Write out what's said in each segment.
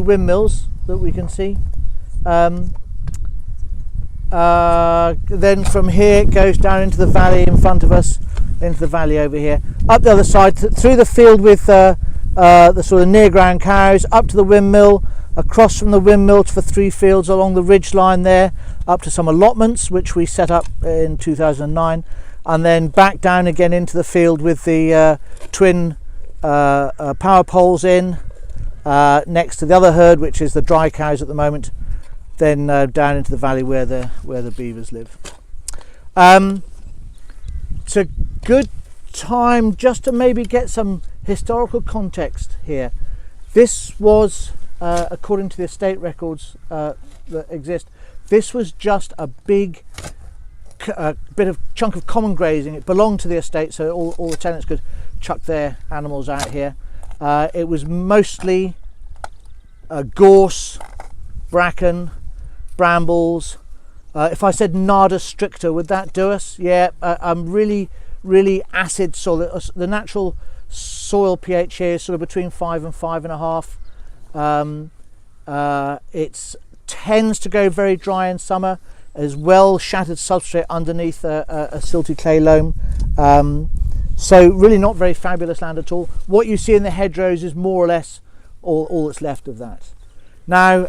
windmills that we can see. Then from here it goes down into the valley in front of us, into the valley over here, up the other side, through the field with the sort of near ground cows, up to the windmill, across from the windmill to the 3 fields along the ridge line there, up to some allotments which we set up in 2009, and then back down again into the field with the twin power poles in, next to the other herd, which is the dry cows at the moment, then down into the valley where the beavers live. It's a good time just to maybe get some historical context here. This was, according to the estate records that exist, this was just a big bit of chunk of common grazing. It belonged to the estate, so all the tenants could chuck their animals out here. It was mostly gorse, bracken, brambles. If I said Nada stricta, would that do us? Yeah, really acid soil. The natural soil pH here is sort of between 5 and 5.5. It tends to go very dry in summer, as well shattered substrate underneath a silty clay loam. So really not very fabulous land at all. What you see in the hedgerows is more or less all that's left of that. Now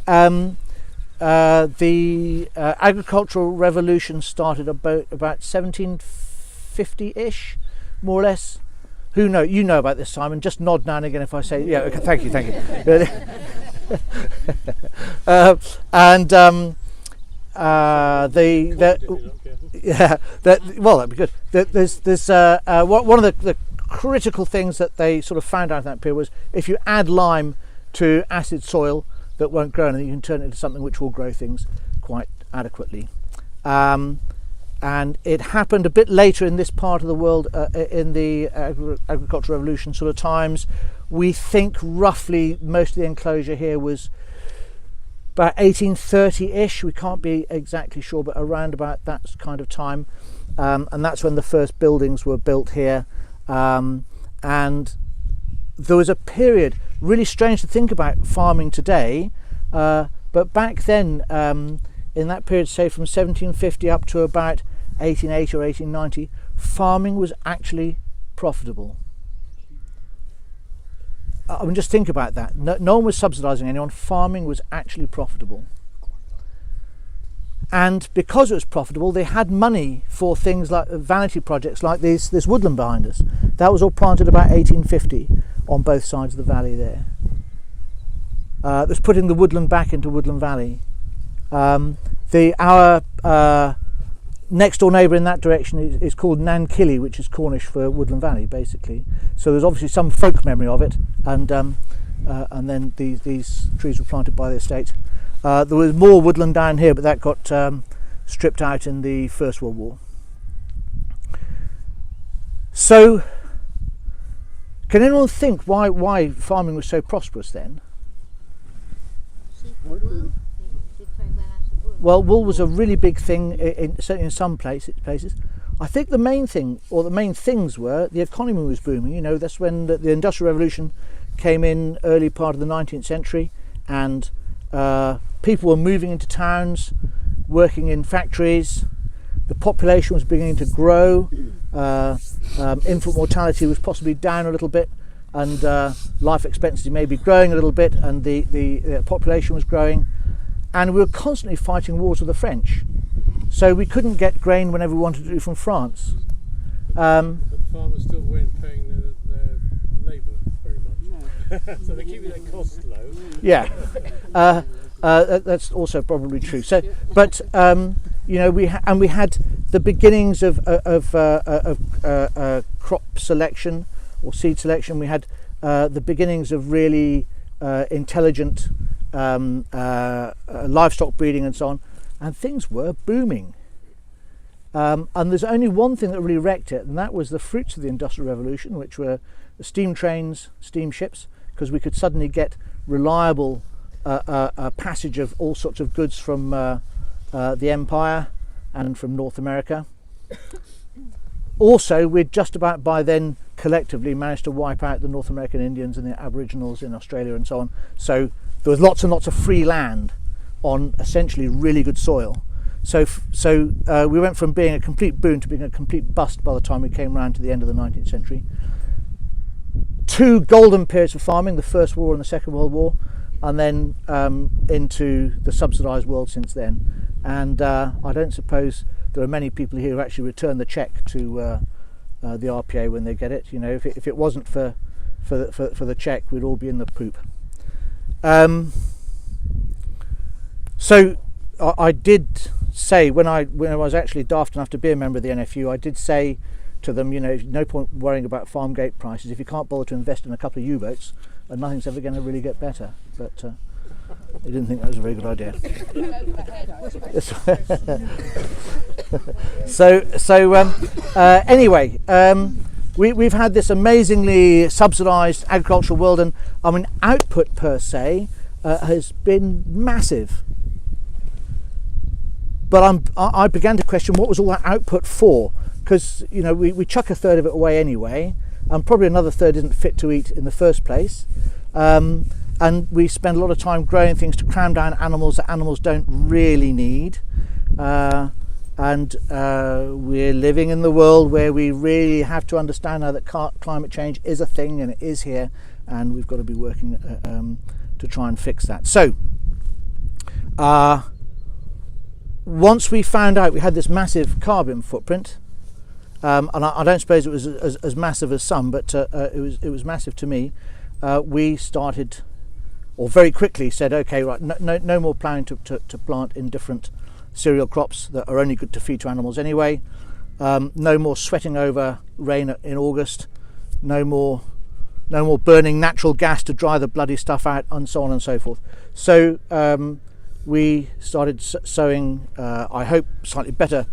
the agricultural revolution started about 1750-ish, more or less. Who know? You know about this, Simon. Just nod now and again if I say, yeah, okay, thank you. Well, that'd be good. There's one of the critical things that they sort of found out in that period was if you add lime to acid soil that won't grow anything, you can turn it into something which will grow things quite adequately. And it happened a bit later in this part of the world, in the agricultural revolution sort of times. We think roughly most of the enclosure here was about 1830-ish. We can't be exactly sure, but around about that kind of time. And that's when the first buildings were built here. And there was a period, really strange to think about farming today, but back then, in that period, say from 1750 up to about 1880 or 1890, farming was actually profitable. I mean, just think about that. No one was subsidising anyone. Farming was actually profitable. And because it was profitable, they had money for things like vanity projects like this woodland behind us. That was all planted about 1850 on both sides of the valley there. It was putting the woodland back into Woodland Valley. Our next door neighbour in that direction is called Nankilly, which is Cornish for Woodland Valley, basically. So there's obviously some folk memory of it, and then these trees were planted by the estate. There was more woodland down here, but that got stripped out in the First World War. So, can anyone think why farming was so prosperous then? Well, wool was a really big thing, certainly in some places. I think the main thing, or the main things were, the economy was booming. You know, that's when the Industrial Revolution came in, early part of the 19th century, and people were moving into towns, working in factories. The population was beginning to grow. Infant mortality was possibly down a little bit, and life expectancy may be growing a little bit, and the population was growing. And we were constantly fighting wars with the French, so we couldn't get grain whenever we wanted to do from France. But farmers still weren't paying their labour very much, so they're keeping their costs low. Yeah, that's also probably true. So, but you know, we had the beginnings of crop selection or seed selection. We had the beginnings of really intelligent livestock breeding and so on, and things were booming. And there's only one thing that really wrecked it, and that was the fruits of the Industrial Revolution, which were the steam trains, steamships, because we could suddenly get reliable passage of all sorts of goods from the Empire and from North America. Also, we'd just about by then collectively managed to wipe out the North American Indians and the Aboriginals in Australia and so on. So there was lots and lots of free land on essentially really good soil. So we went from being a complete boon to being a complete bust by the time we came around to the end of the 19th century. 2 golden periods for farming, the First War and the Second World War, and then into the subsidised world since then. And I don't suppose there are many people here who actually return the cheque to the RPA when they get it. You know, if it wasn't for the cheque, we'd all be in the poop. So I did say when I was actually daft enough to be a member of the NFU, I did say to them, you know, no point worrying about farm gate prices if you can't bother to invest in a couple of U-boats, and nothing's ever going to really get better. But they didn't think that was a very good idea. Anyway, we've had this amazingly subsidised agricultural world, and I mean output per se has been massive. But I began to question what was all that output for, because you know we chuck a third of it away anyway, and probably another third isn't fit to eat in the first place, and we spend a lot of time growing things to cram down animals that animals don't really need, and we're living in the world where we really have to understand now that climate change is a thing and it is here, and we've got to be working to try and fix that. So once we found out we had this massive carbon footprint, and I don't suppose it was as massive as some, but it was massive to me, we started, or very quickly said, okay, right, no more planning to plant in different cereal crops that are only good to feed to animals anyway. No more sweating over rain in August. No more burning natural gas to dry the bloody stuff out, and so on and so forth. So we started sowing, I hope, slightly better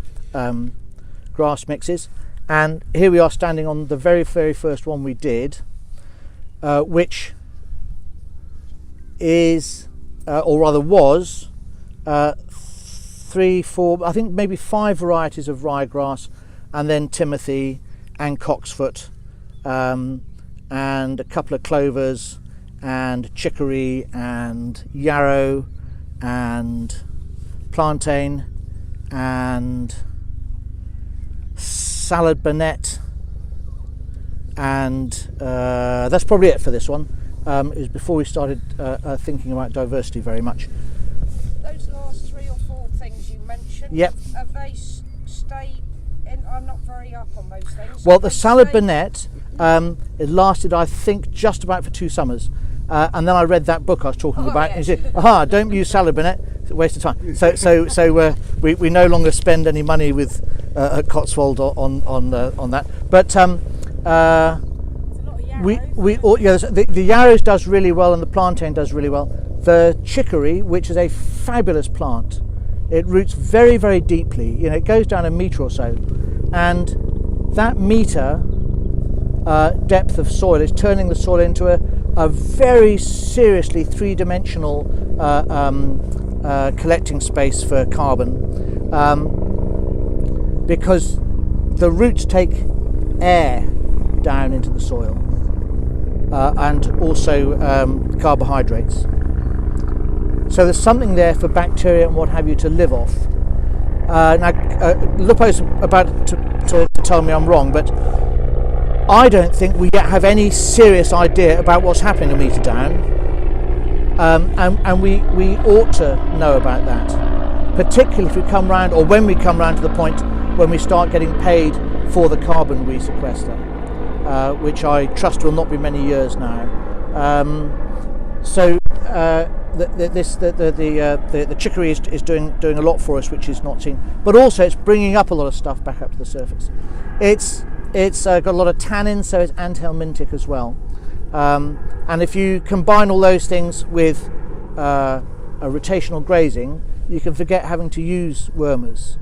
grass mixes, and here we are standing on the very first one we did, which is, or rather was, 3, 4, I think maybe 5 varieties of ryegrass, and then Timothy and Cocksfoot, and a couple of clovers, and chicory and yarrow and plantain and salad burnet, and that's probably it for this one. It was before we started thinking about diversity very much. Those last 3 or 4 things you mentioned, yep. Have they stayed in? I'm not very up on those things. Well, the salad burnet, it lasted, I think, just about for 2 summers. And then I read that book I was talking about, yes. and he said, aha, don't use salad burnet, it's a waste of time. So we no longer spend any money with at Cotswold on that. But the yarrows does really well, and the plantain does really well. The chicory, which is a fabulous plant, it roots very, very deeply. You know, it goes down 1 metre or so, and that metre depth of soil is turning the soil into a very seriously 3-dimensional collecting space for carbon, because the roots take air down into the soil, and also carbohydrates. So there's something there for bacteria and what have you to live off. Now, Lupo's about to tell me I'm wrong, but I don't think we yet have any serious idea about what's happening a metre down, and we ought to know about that, particularly if we come round, or when we come round to the point when we start getting paid for the carbon we sequester, which I trust will not be many years now. The chicory is doing a lot for us, which is not seen, but also it's bringing up a lot of stuff back up to the surface. It's got a lot of tannin, so it's anthelmintic as well. And if you combine all those things with a rotational grazing, you can forget having to use wormers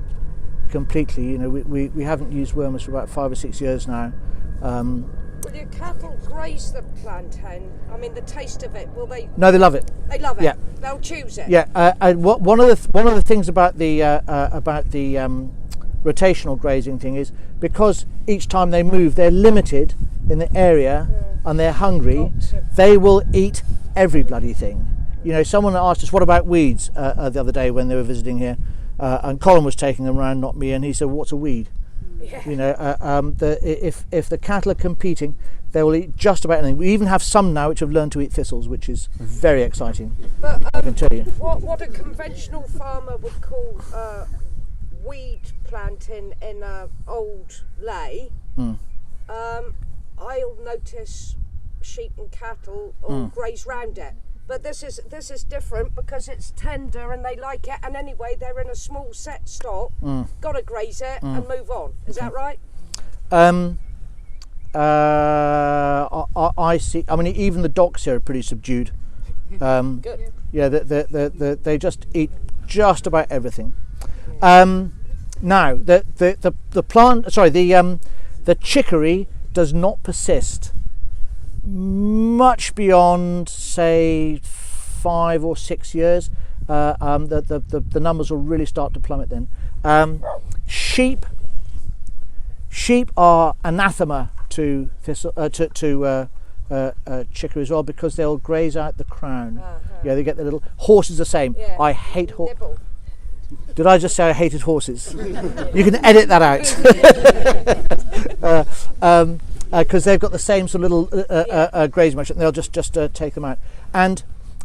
completely. You know, we haven't used wormers for about 5 or 6 years now. Will your cattle graze the plantain? I mean, the taste of it, will they? No, they love it. They love it. Yeah, they'll choose it. Yeah, one of the things about the rotational grazing thing is, because each time they move, they're limited in the area, and they're hungry. They will eat every bloody thing. you know, someone asked us, what about weeds, the other day when they were visiting here, and Colin was taking them around, not me, and he said, what's a weed? Yeah. You know, if the cattle are competing, they will eat just about anything. We even have some now which have learned to eat thistles, which is very exciting. But I can tell you. what a conventional farmer would call weed planting in an old ley, I'll notice sheep and cattle all graze round it. But this is different because it's tender and they like it, and anyway they're in a small set stock, gotta graze it and move on. Is that right? I see. I mean, even the docks here are pretty subdued. Good. Yeah, they just eat just about everything. Now, the chicory does not persist much beyond, say, 5 or 6 years. The numbers will really start to plummet then. Sheep are anathema to chicory as well, because they'll graze out the crown. Yeah, they get the little horses the same. Yeah. I hate horses. Nibble. Did I just say I hated horses? You can edit that out. Because they've got the same sort of little grazing motion, and they'll just take them out. And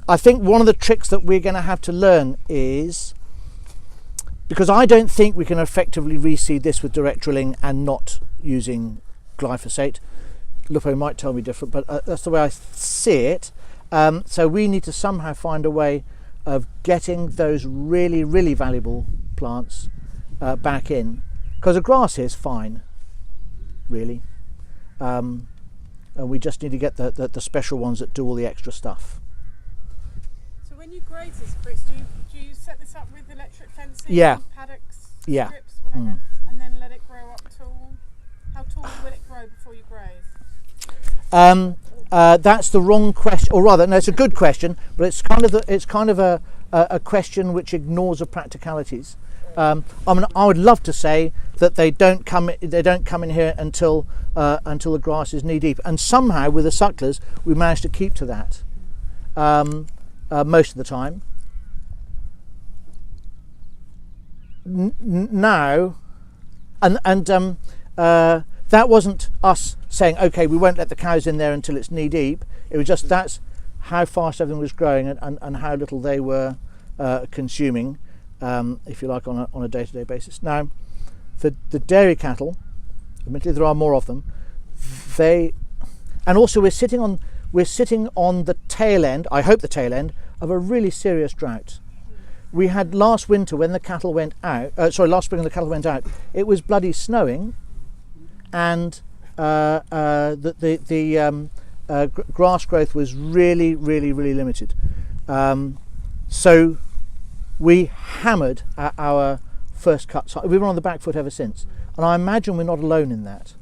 I think one of the tricks that we're going to have to learn is, because I don't think we can effectively reseed this with direct drilling and not using glyphosate. Lupo might tell me different, but that's the way I see it. So we need to somehow find a way of getting those really, really valuable plants back in, because the grass here is fine, really. And we just need to get the special ones that do all the extra stuff. So when you graze this, Chris, do you set this up with electric fencing, Yeah. paddocks, Yeah. strips, whatever, and then let it grow up tall? How tall will it grow before you graze? That's the wrong question, or rather, no, it's a good question, but it's kind of a question which ignores the practicalities. I mean, I would love to say that they don't come in here until the grass is knee deep, and somehow with the sucklers we managed to keep to that most of the time. Now, and that wasn't us saying, okay, we won't let the cows in there until it's knee deep. It was just that's how fast everything was growing and how little they were consuming, if you like, on a day-to-day basis. Now, the dairy cattle, admittedly there are more of them, and also we're sitting on the tail end, I hope the tail end, of a really serious drought. We had last winter when the cattle went out, last spring when the cattle went out, it was bloody snowing, and the grass growth was really, really, really limited. So we hammered our first cut. So we were on the back foot ever since, and I imagine we're not alone in that.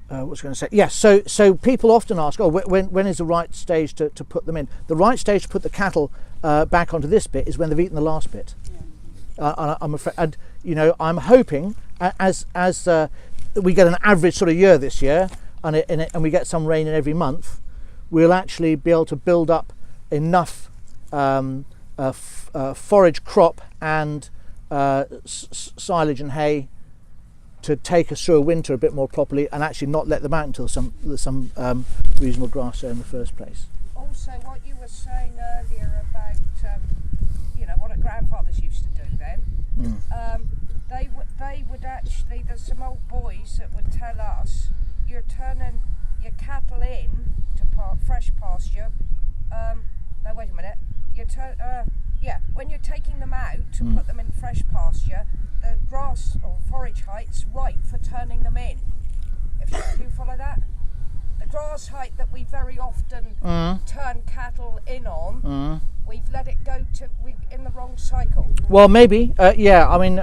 What was I going to say? Yes. So people often ask, when is the right stage to put them in? The right stage to put the cattle back onto this bit is when they've eaten the last bit. And I'm afraid, and you know, I'm hoping as we get an average sort of year this year, and we get some rain in every month, we'll actually be able to build up enough forage crop and silage and hay to take us through a winter a bit more properly, and actually not let them out until there's some reasonable grass there in the first place. Also, what you were saying earlier about what our grandfathers used to do then, they would actually, there's some old boys that would tell us, you're turning your cattle in to fresh pasture. No, wait a minute. When you're taking them out to put them in fresh pasture, the grass or forage height's right for turning them in. Do you follow that? The grass height that we very often turn cattle in on, we've let it go in the wrong cycle. Well, maybe, yeah. I mean,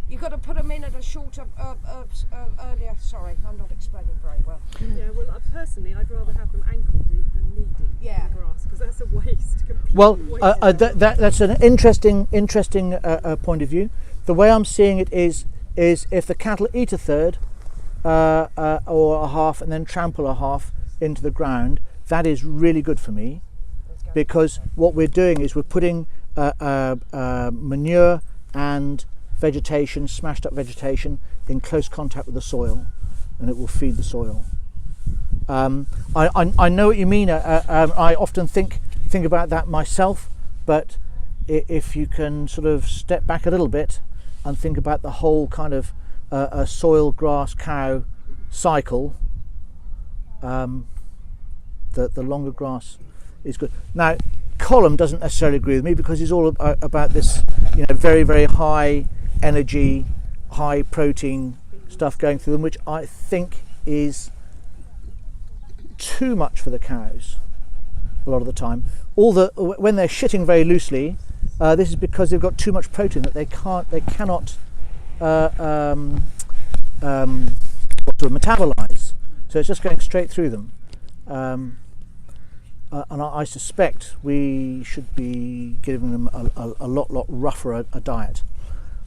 you've got to put them in at a shorter earlier. Sorry, I'm not explaining very well. Yeah, well, personally, I'd rather have them ankle deep than knee deep in the grass, because that's a waste. Well, that's an interesting point of view. The way I'm seeing it is if the cattle eat a third or a half and then trample a half into the ground, that is really good for me, because what we're doing is we're putting manure and vegetation, smashed up vegetation, in close contact with the soil, and it will feed the soil. I know what you mean. I often think about that myself, but if you can sort of step back a little bit and think about the whole kind of soil, grass, cow cycle, the longer grass is good. Now, Colm doesn't necessarily agree with me, because he's all about this, very, very high energy, high protein stuff going through them, which I think is too much for the cows a lot of the time. When they're shitting very loosely, this is because they've got too much protein that they cannot metabolize. So it's just going straight through them. And I suspect we should be giving them a lot rougher a diet.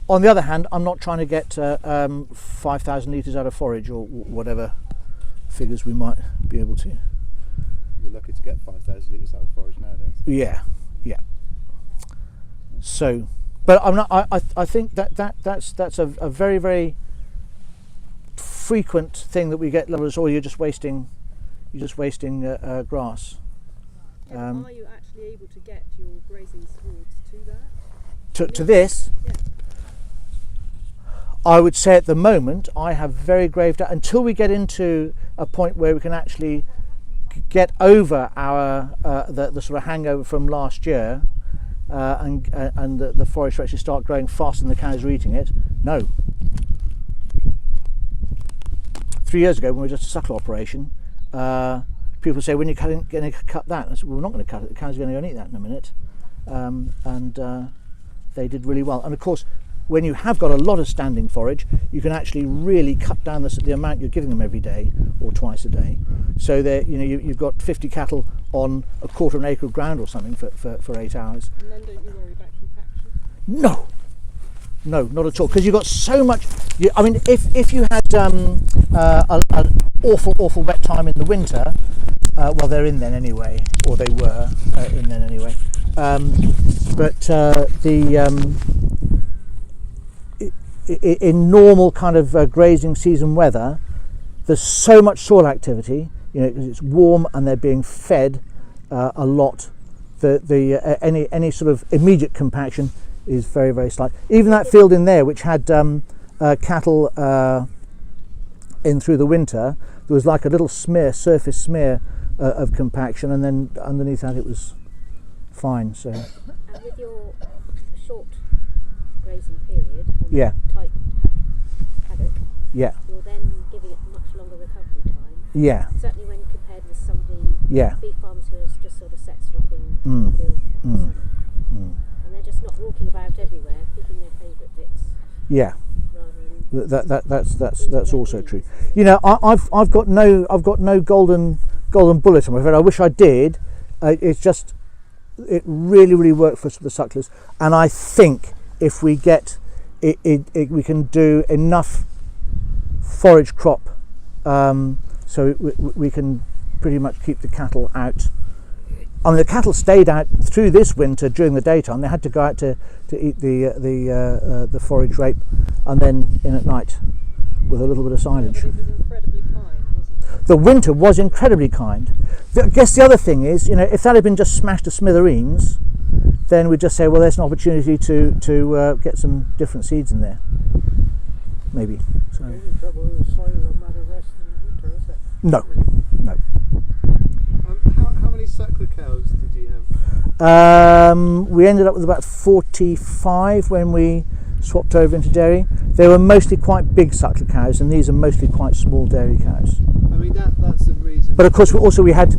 On the other hand, I'm not trying to get 5,000 litres out of forage, or whatever figures we might be able to. You're lucky to get 5,000 litres out of forage nowadays. Yeah. So, but I'm not. I think that's a very, very frequent thing that we get. Or you're just wasting grass. Are you actually able to get your grazing swords to that? To this? Yeah. I would say at the moment I have very grave doubt, until we get into a point where we can actually get over our the sort of hangover from last year, and the forage actually start growing faster than the cows are eating it. No. 3 years ago, when we were just a suckle operation, people say, when you're going to cut that? And I said, well, we're not going to cut it, the cows are going to go and eat that in a minute. And they did really well. And of course, when you have got a lot of standing forage, you can actually really cut down the amount you're giving them every day or twice a day. So that you've got 50 cattle on a quarter of an acre of ground or something for 8 hours. And then don't you worry about compaction? No, not at all. Because you've got so much. I mean, if you had an awful wet time in the winter, well, they're in then anyway, or they were in then anyway. In normal kind of grazing season weather, there's so much soil activity, because it's warm and they're being fed a lot. Any sort of immediate compaction is very, very slight. Even that field in there, which had cattle in through the winter, there was like a little surface smear of compaction, and then underneath that it was fine. So. And with your short grazing period on Yeah. tight paddock, Yeah. you're then giving it much longer recovery time. Yeah. Certainly when compared with somebody, Yeah. beef farmers who are just sort of set stopping Mm. the field for the Mm. summer. Mm. And they're just not walking about everywhere picking their favourite bits Yeah. rather than That's also true. I've got no golden bullet, I'm afraid. I wish I did. It's just, it really worked for us with the sucklers, and I think if we get it, we can do enough forage crop, so we can pretty much keep the cattle out. I mean, the cattle stayed out through this winter during the daytime. They had to go out to eat the forage rape, and then in at night with a little bit of silage. But it was incredibly kind, wasn't it? The winter was incredibly kind. I guess the other thing is, if that had been just smashed to smithereens, then we'd just say, well, there's an opportunity to get some different seeds in there, maybe. So. The only trouble with the soil will matter rest in the winter, is it? No. How many suckler cows did you have? We ended up with about 45 when we swapped over into dairy. They were mostly quite big suckler cows, and these are mostly quite small dairy cows. I mean, that's the reason. But of course, we had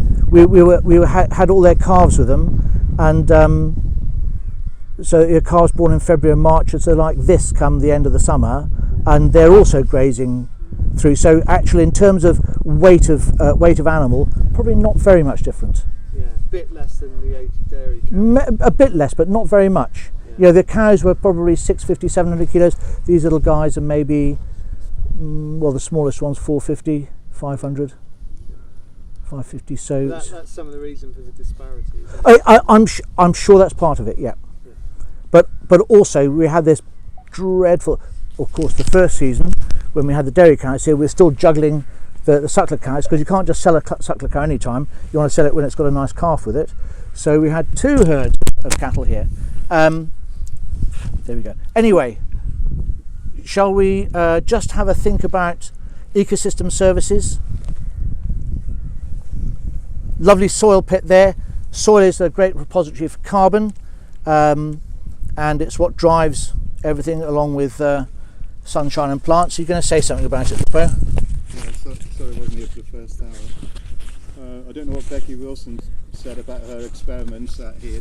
all their calves with them, and so your calves born in February and March, so like this come the end of the summer, and they're also grazing through. So actually, in terms of weight of animal, probably not very much different. Yeah, a bit less than the 80 dairy cows. A bit less, but not very much. Yeah. The cows were probably 650, 700 kilos. These little guys are maybe, the smallest one's 450, 500. 550. So That's some of the reason for the disparity. Isn't it? I'm sure that's part of it. Yeah. But also we had this dreadful, of course, the first season when we had the dairy cows here, we're still juggling the suckler cows, because you can't just sell a suckler cow any time. You want to sell it when it's got a nice calf with it. So we had 2 herds of cattle here. There we go. Anyway, shall we just have a think about ecosystem services? Lovely soil pit there. Soil is a great repository for carbon, and it's what drives everything along with sunshine and plants. You're going to say something about it, Bo? Yeah, sorry I wasn't here for the first hour. I don't know what Becky Wilson said about her experiments out here.